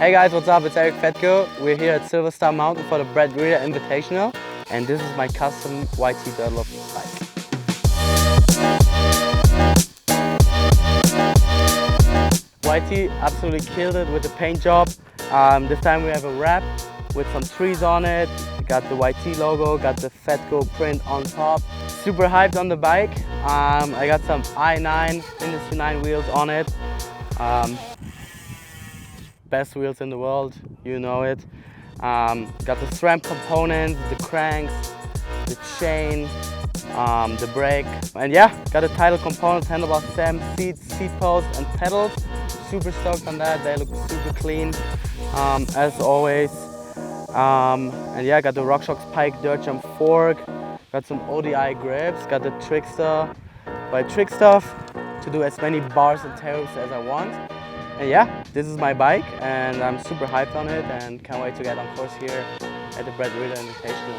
Hey guys, what's up? It's Erik Fedko. We're here at Silverstar Mountain for the Rheeder Invitational, and this is my custom YT Dirtloop bike. YT absolutely killed it with the paint job. This time we have a wrap with some trees on it. Got the YT logo, got the Fedko print on top. Super hyped on the bike. I got some i9 Industry 9 wheels on it. Best wheels in the world, you know it. Got the SRAM components, the cranks, the chain, the brake, and yeah, got the title components, handlebar stem, seats, seat posts, and pedals. Super stoked on that. They look super clean, as always. And yeah, got the RockShox Pike Dirt Jump fork. Got some ODI grips. Got the Trickster by Trick Stuff to do as many bars and tails as I want. And yeah, this is my bike, and I'm super hyped on it, and can't wait to get on course here at the Rheeder Invitational.